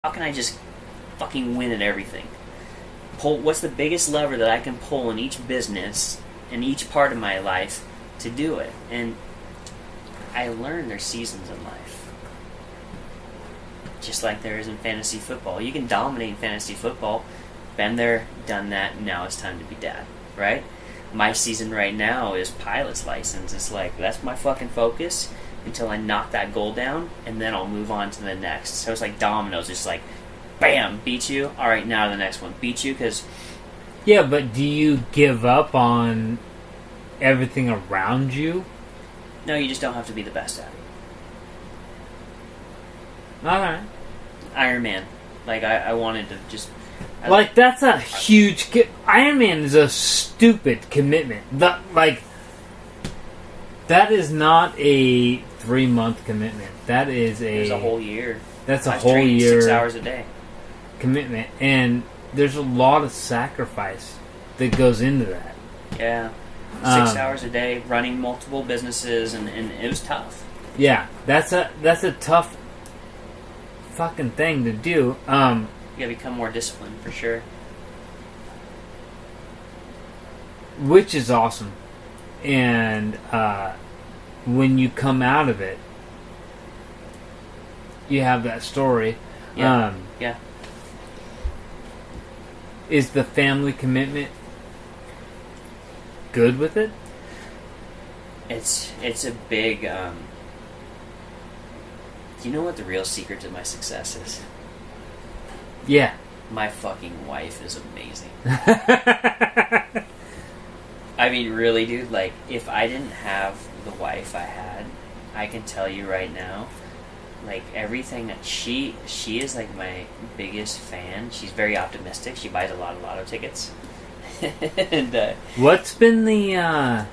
how can I just fucking win at everything? What's the biggest lever that I can pull in each business, in each part of my life to do it? And I learned there's seasons in life. Just like there is in fantasy football. You can dominate in fantasy football. Been there, done that, now it's time to be dad, right? My season right now is pilot's license. It's like, that's my fucking focus until I knock that goal down, and then I'll move on to the next. So it's like dominoes. It's like, bam, beat you. All right, now the next one. Beat you, because... Yeah, but do you give up on everything around you? No, you just don't have to be the best at it. Alright. Iron Man. Like, I wanted to just... Like, that's a huge... Iron Man is a stupid commitment. That is not a 3-month commitment. That is There's a whole year. That's a whole year. 6 hours a day. Commitment. And there's a lot of sacrifice that goes into that. Yeah. 6 hours a day, running multiple businesses, and it was tough. Yeah. That's a tough fucking thing to do. You gotta become more disciplined, for sure. Which is awesome. And when you come out of it, you have that story. Yeah. Yeah. Is the family commitment good with it? It's a big... do you know what the real secret to my success is? Yeah. My fucking wife is amazing. I mean, really, dude, like, if I didn't have the wife I had, I can tell you right now, like, everything that she is, like, my biggest fan. She's very optimistic. She buys a lot of lotto tickets. And, what's been the,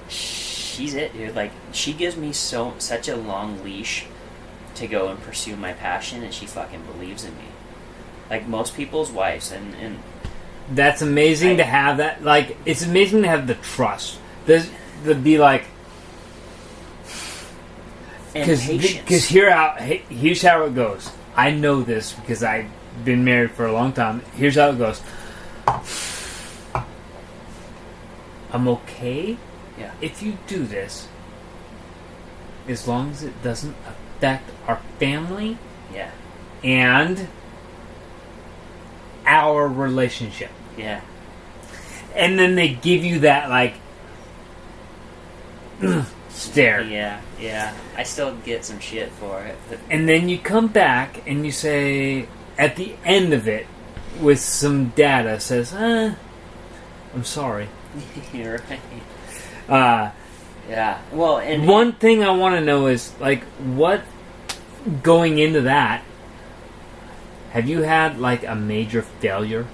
she's it, dude. Like, she gives me such a long leash to go and pursue my passion, and she fucking believes in me. Like most people's wives, and that's amazing to have that. Like, it's amazing to have the trust. To be like, and patience. Because here's how it goes. I know this because I've been married for a long time. Here's how it goes. I'm okay. Yeah. If you do this, as long as it doesn't affect our family. Yeah. And our relationship. Yeah. And then they give you that, like, stare. Yeah. I still get some shit for it. But... And then you come back and you say, at the end of it, with some data, says, I'm sorry. You're right. Yeah. Well, and... One thing I want to know is, like, what, going into that, have you had, like, a major failure?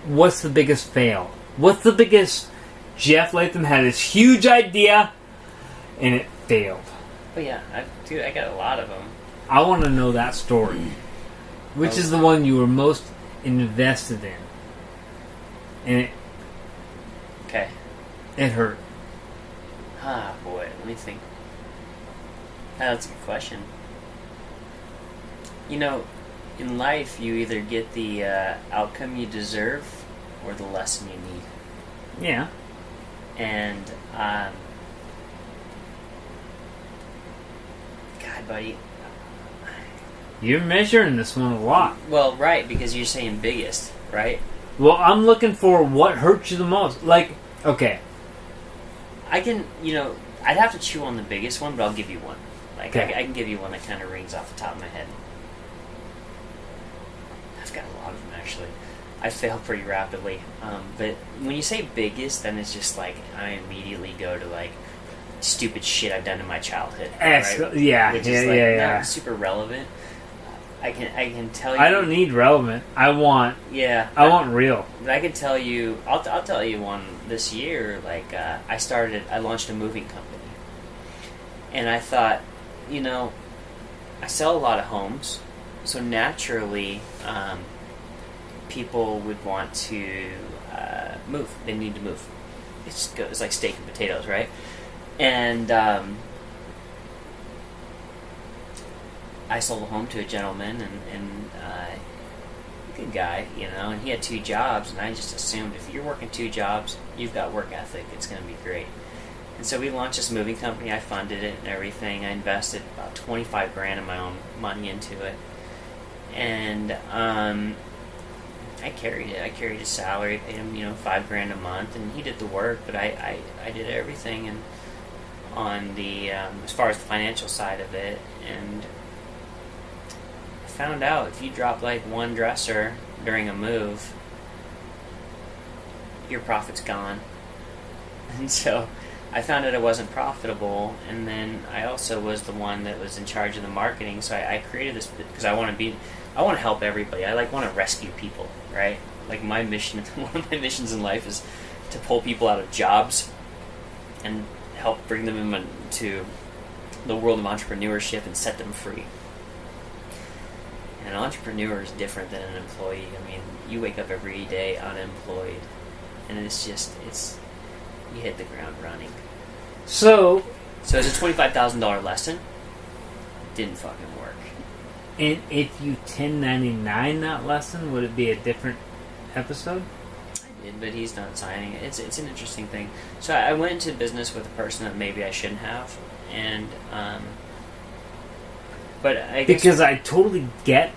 What's the biggest fail? What's the biggest... Jeff Latham had this huge idea, and it failed. Oh, yeah. I got a lot of them. I want to know that story. Which is the one you were most invested in? And Okay. It hurt. Ah, boy. Let me think. That's a good question. You know... In life, you either get the outcome you deserve or the lesson you need. Yeah. And, God, buddy. You're measuring this one a lot. Well, right, because you're saying biggest, right? Well, I'm looking for what hurts you the most. Like, okay. I can, I'd have to chew on the biggest one, but I'll give you one. Like, okay. I can give you one that kind of rings off the top of my head. I've got a lot of them, actually. I fail pretty rapidly. But when you say biggest, then it's just like, I immediately go to, like, stupid shit I've done in my childhood. Right? Yeah, which is, like, not super relevant. I can tell you... I don't need relevant. I want real. But I can tell you... I'll tell you one this year. Like, I launched a moving company. And I thought, I sell a lot of homes. So naturally, people would want to move. They need to move. It's like steak and potatoes, right? And I I sold a home to a gentleman, and good guy, and he had 2 jobs, and I just assumed if you're working 2 jobs, you've got work ethic, it's going to be great. And so we launched this moving company. I funded it and everything. I invested about $25,000 of my own money into it, and I carried it. I carried his salary, paid him $5,000 a month, and he did the work, but I did everything, and on the as far as the financial side of it. And found out if you drop like one dresser during a move, your profit's gone. And so I found out it wasn't profitable, and then I also was the one that was in charge of the marketing, so I created this because I want to help everybody. I want to rescue people, right? Like my mission, one of my missions in life is to pull people out of jobs and help bring them into the world of entrepreneurship and set them free. And an entrepreneur is different than an employee. I mean, you wake up every day unemployed, and you hit the ground running. So it's a $25,000 lesson. Didn't fucking work. And if you 1099 that lesson, would it be a different episode? I did, but he's not signing it. It's an interesting thing. So I went into business with a person that maybe I shouldn't have, and but I guess because I totally get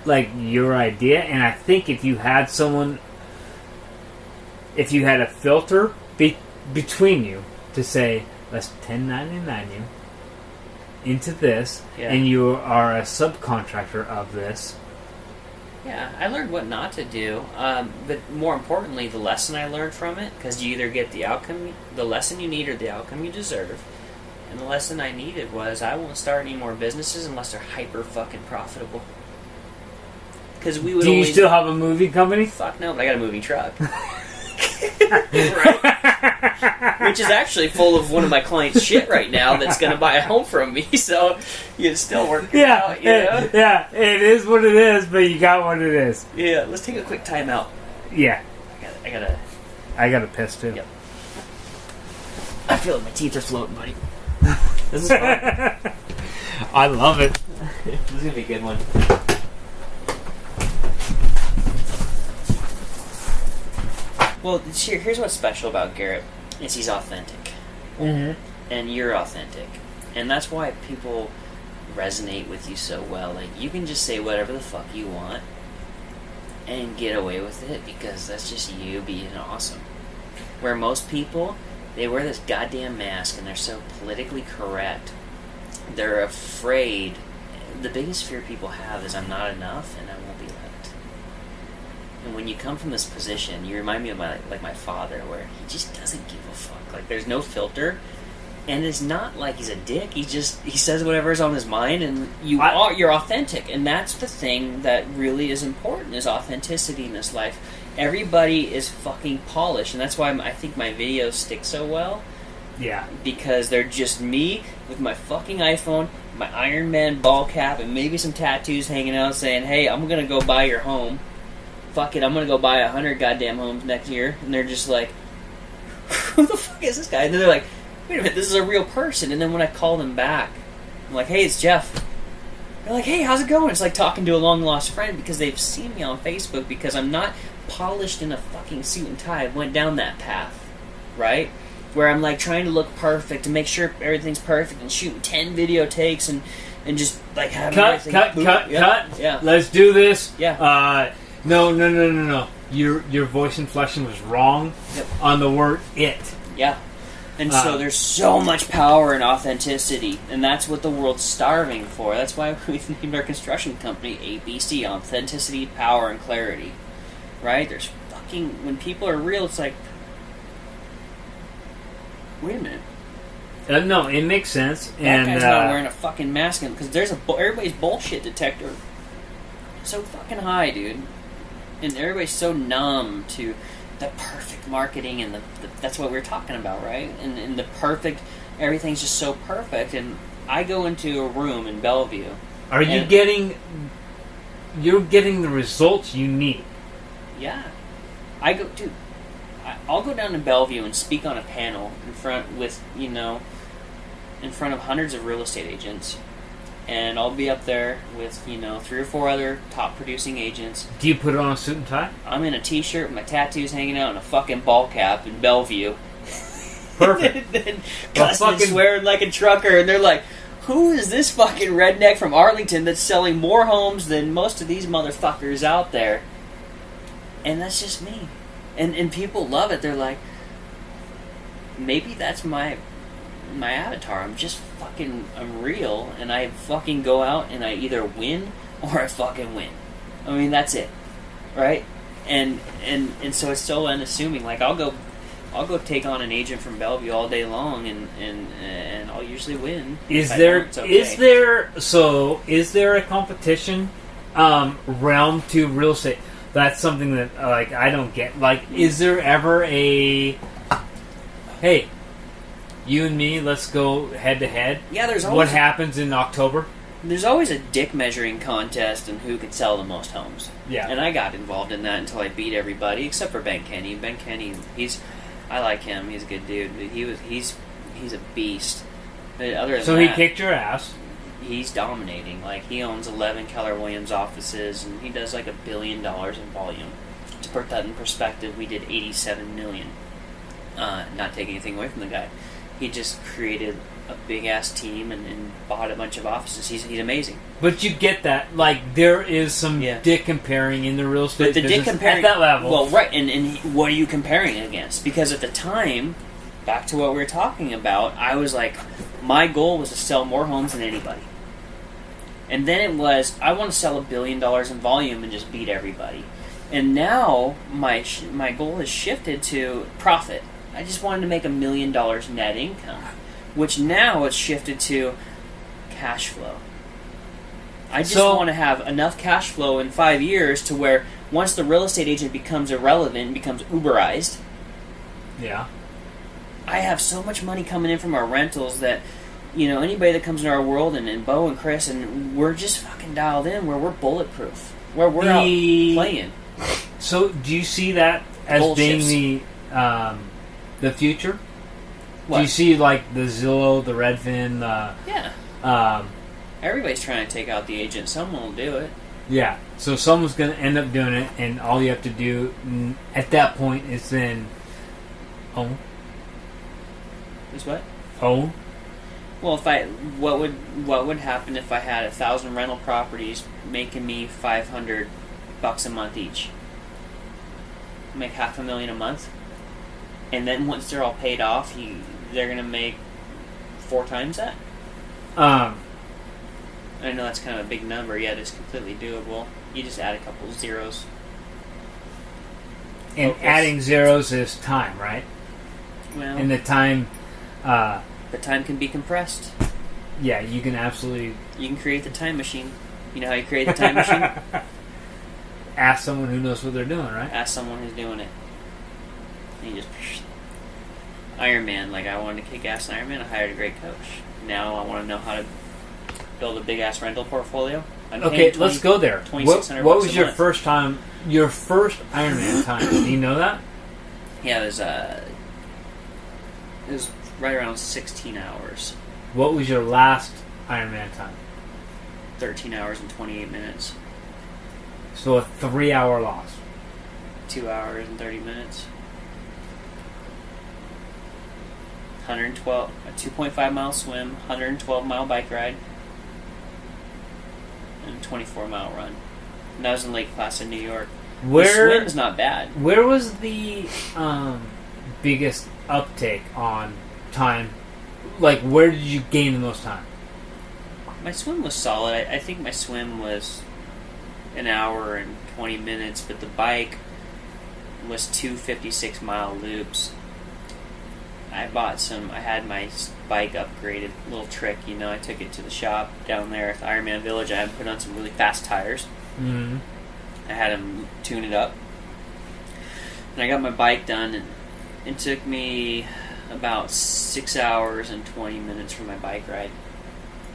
like your idea, and I think if you had someone, if you had a filter between you to say, let's 1099 you into this, and you are a subcontractor of this. Yeah, I learned what not to do, but more importantly, the lesson I learned from it, because you either get the lesson you need or the outcome you deserve. And the lesson I needed was I won't start any more businesses unless they're hyper fucking profitable. Because we would. Do you still have a moving company? Fuck no, but I got a moving truck. Right? Which is actually full of one of my clients' shit right now that's going to buy a home from me, so you still work it out, Yeah, it is what it is, but you got what it is. Yeah, let's take a quick time out. Yeah. I gotta piss, too. Yep. I feel like my teeth are floating, buddy. This is fun. I love it. This is going to be a good one. Well, here's what's special about Garrett, is he's authentic. Mm-hmm. And you're authentic. And that's why people resonate with you so well. Like, you can just say whatever the fuck you want and get away with it because that's just you being awesome. Where most people, they wear this goddamn mask and they're so politically correct. They're afraid. The biggest fear people have is I'm not enough and I won't be liked. And when you come from this position, you remind me of my father, where he just doesn't give a fuck. Like, there's no filter, and it's not like he's a dick. He says whatever's on his mind, and you're authentic, and that's the thing that really is important, is authenticity in this life. Everybody is fucking polished, and that's why I think my videos stick so well. Yeah. Because they're just me with my fucking iPhone, my Iron Man ball cap, and maybe some tattoos hanging out saying, hey, I'm gonna go buy your home. Fuck it, I'm gonna go buy 100 goddamn homes next year. And they're just like, who the fuck is this guy? And then they're like, wait a minute, this is a real person. And then when I call them back, I'm like, hey, it's Jeff. They're like, hey, how's it going? It's like talking to a long-lost friend because they've seen me on Facebook because I'm not polished in a fucking suit and tie. I went down that path, right? Where I'm like trying to look perfect and make sure everything's perfect and shooting 10 video takes and just like having everything. Cut. Yeah. Let's do this. Yeah. No. Your voice inflection was wrong on the word it. Yeah. And so there's so much power in authenticity, and that's what the world's starving for. That's why we've named our construction company ABC, authenticity, power, and clarity. Right? There's fucking... When people are real, it's like... Wait a minute. No, it makes sense. That guy's not wearing a fucking mask, because there's everybody's bullshit detector so fucking high, dude. And everybody's so numb to the perfect marketing and that's what we're talking about, right? And the perfect, everything's just so perfect. And I go into a room in Bellevue. You're getting the results you need. Yeah. I'll go down to Bellevue and speak on a panel in front of hundreds of real estate agents. and I'll be up there with 3 or 4 other top producing agents. Do you put on a suit and tie? I'm in a t-shirt, my tattoos hanging out, and a fucking ball cap in Bellevue. Perfect. Then Custom swearing like a trucker, and they're like, who is this fucking redneck from Arlington that's selling more homes than most of these motherfuckers out there? And that's just me. And people love it. They're like, maybe that's my avatar. I'm real, and I fucking go out and I either win or I fucking win. I mean, that's it. Right? And so it's so unassuming. Like, I'll go take on an agent from Bellevue all day long, and I'll usually win. Is there a competition realm to real estate? That's something that I don't get. Like, is there ever a hey, you and me, let's go head to head? Yeah, there's always what happens in October? There's always a dick measuring contest and who can sell the most homes. Yeah, and I got involved in that until I beat everybody except for Ben Kenny. Ben Kenny, I like him. He's a good dude. But he's a beast. But other than that, he kicked your ass. He's dominating. Like, he owns 11 Keller Williams offices, and he does like $1 billion in volume. To put that in perspective, we did $87 million. Not taking anything away from the guy. He just created a big ass team and bought a bunch of offices. He's amazing. But you get that, like, there is some dick comparing in the real estate business dick comparing at that level. Well, right, and what are you comparing against? Because at the time, back to what we were talking about, I was like, my goal was to sell more homes than anybody. And then it was, I want to sell $1 billion in volume and just beat everybody. And now my goal has shifted to profit. I just wanted to make $1 million net income, which now it's shifted to cash flow. I just want to have enough cash flow in 5 years to where once the real estate agent becomes irrelevant, becomes Uberized, I have so much money coming in from our rentals that, anybody that comes into our world, and Bo and Chris, and we're just fucking dialed in where we're bulletproof, where we're out playing. So do you see that as being the future? What? Do you see, like, the Zillow, the Redfin? Everybody's trying to take out the agent. Someone will do it. Yeah. So someone's going to end up doing it, and all you have to do at that point is then own. Is what? Own. Well, what would happen if I had 1,000 rental properties making me $500 a month each? Make $500,000 a month, and then once they're all paid off, they're gonna make 4 times that. I know that's kind of a big number, yet it's completely doable. You just add a couple zeros. And adding zeros is time, right? Well, and the time. The time can be compressed. Yeah, you can absolutely. You can create the time machine. You know how you create the time machine? Ask someone who knows what they're doing, right? Ask someone who's doing it. And you just... Iron Man. Like, I wanted to kick ass in Iron Man. I hired a great coach. Now I want to know how to build a big-ass rental portfolio. Okay, let's go there. $2,600 what was your first time... Your first Iron Man time? Do you know that? Yeah, it was right around 16 hours. What was your last Iron Man time? 13 hours and 28 minutes. So a 3-hour loss. 2 hours and 30 minutes. 112, a 2.5 mile swim, 112 mile bike ride, and a 24 mile run. And that was in Lake Placid, New York. The swim's not bad. Where was the biggest uptake on time? Like, where did you gain the most time? My swim was solid. I think my swim was an hour and 20 minutes, but the bike was 2 56-mile loops. I had my bike upgraded. Little trick, I took it to the shop down there at the Ironman Village. I had put on some really fast tires. Mm-hmm. I had them tune it up. And I got my bike done, and it took me about 6 hours and 20 minutes for my bike ride.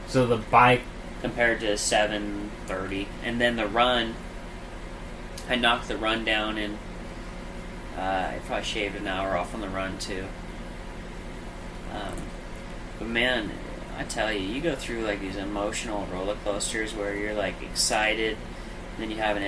So the bike... Compared to 7:30. And then the run, I knocked the run down, and I probably shaved an hour off on the run, too. But man, I tell you, you go through like these emotional roller coasters where you're like excited, then you have an